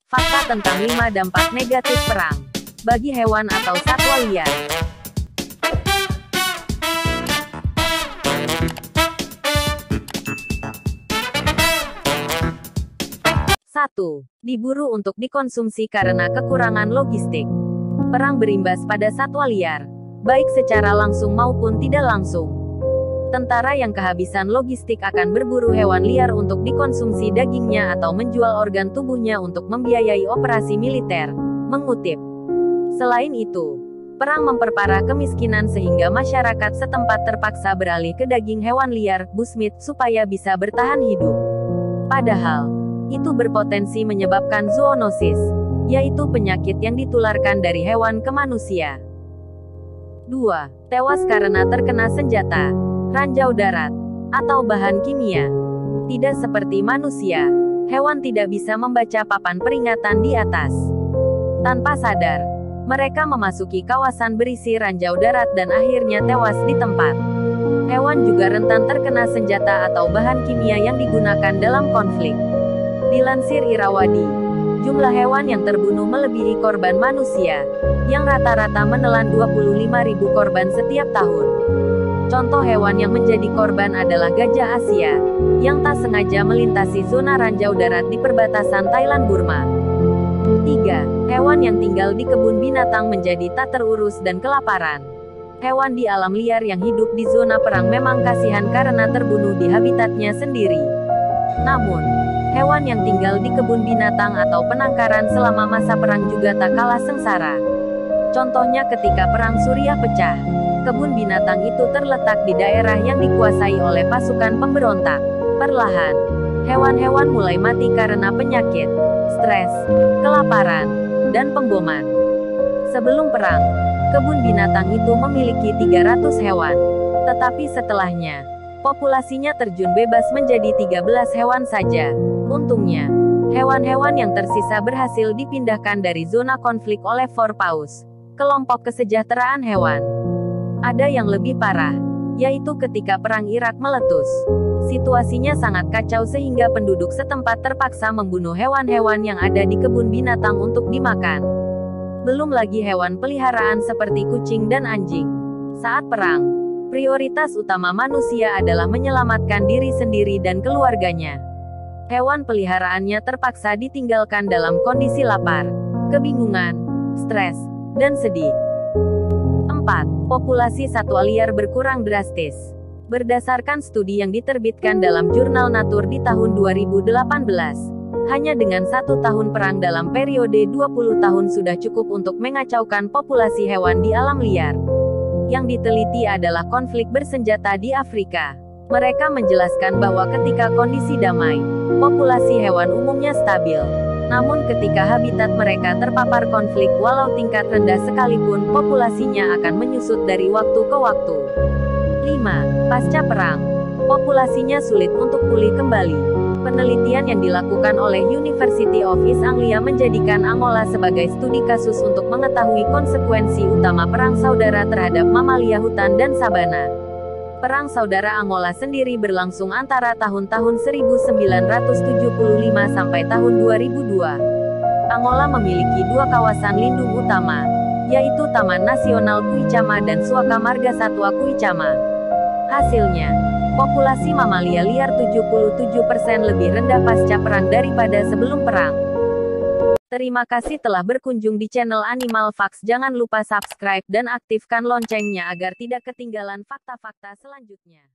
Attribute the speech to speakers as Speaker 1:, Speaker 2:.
Speaker 1: Fakta tentang 5 dampak negatif perang bagi hewan atau satwa liar. 1. Diburu untuk dikonsumsi karena kekurangan logistik. Perang berimbas pada satwa liar, baik secara langsung maupun tidak langsung. Tentara yang kehabisan logistik akan berburu hewan liar untuk dikonsumsi dagingnya atau menjual organ tubuhnya untuk membiayai operasi militer, mengutip. Selain itu, perang memperparah kemiskinan sehingga masyarakat setempat terpaksa beralih ke daging hewan liar, bushmeat, supaya bisa bertahan hidup. Padahal, itu berpotensi menyebabkan zoonosis, yaitu penyakit yang ditularkan dari hewan ke manusia. 2. Tewas karena terkena senjata, ranjau darat, atau bahan kimia. Tidak seperti manusia, hewan tidak bisa membaca papan peringatan di atas. Tanpa sadar, mereka memasuki kawasan berisi ranjau darat dan akhirnya tewas di tempat. Hewan juga rentan terkena senjata atau bahan kimia yang digunakan dalam konflik. Dilansir Irawadi, jumlah hewan yang terbunuh melebihi korban manusia, yang rata-rata menelan 25.000 korban setiap tahun. Contoh hewan yang menjadi korban adalah gajah Asia, yang tak sengaja melintasi zona ranjau darat di perbatasan Thailand-Burma. 3. Hewan yang tinggal di kebun binatang menjadi tak terurus dan kelaparan. Hewan di alam liar yang hidup di zona perang memang kasihan karena terbunuh di habitatnya sendiri. Namun, hewan yang tinggal di kebun binatang atau penangkaran selama masa perang juga tak kalah sengsara. Contohnya ketika Perang Suriah pecah, kebun binatang itu terletak di daerah yang dikuasai oleh pasukan pemberontak. Perlahan, hewan-hewan mulai mati karena penyakit, stres, kelaparan, dan pemboman. Sebelum perang, kebun binatang itu memiliki 300 hewan. Tetapi setelahnya, populasinya terjun bebas menjadi 13 hewan saja. Untungnya, hewan-hewan yang tersisa berhasil dipindahkan dari zona konflik oleh Forpaus, kelompok kesejahteraan hewan. Ada yang lebih parah, yaitu ketika perang Irak meletus. Situasinya sangat kacau sehingga penduduk setempat terpaksa membunuh hewan-hewan yang ada di kebun binatang untuk dimakan. Belum lagi hewan peliharaan seperti kucing dan anjing. Saat perang, prioritas utama manusia adalah menyelamatkan diri sendiri dan keluarganya. Hewan peliharaannya terpaksa ditinggalkan dalam kondisi lapar, kebingungan, stres, dan sedih. 4. Populasi satwa liar berkurang drastis. Berdasarkan studi yang diterbitkan dalam jurnal Nature di tahun 2018, hanya dengan 1 tahun perang dalam periode 20 tahun sudah cukup untuk mengacaukan populasi hewan di alam liar. Yang diteliti adalah konflik bersenjata di Afrika. Mereka menjelaskan bahwa ketika kondisi damai, populasi hewan umumnya stabil. Namun ketika habitat mereka terpapar konflik walau tingkat rendah sekalipun, populasinya akan menyusut dari waktu ke waktu. 5. Pasca perang, populasinya sulit untuk pulih kembali. Penelitian yang dilakukan oleh University of East Anglia menjadikan Angola sebagai studi kasus untuk mengetahui konsekuensi utama perang saudara terhadap mamalia hutan dan sabana. Perang saudara Angola sendiri berlangsung antara tahun-tahun 1975 sampai tahun 2002. Angola memiliki 2 kawasan lindung utama, yaitu Taman Nasional Kuicama dan Suaka Marga Satwa Kuicama. Hasilnya, populasi mamalia liar 77% lebih rendah pasca perang daripada sebelum perang. Terima kasih telah berkunjung di channel Animal Facts. Jangan lupa subscribe dan aktifkan loncengnya agar tidak ketinggalan fakta-fakta selanjutnya.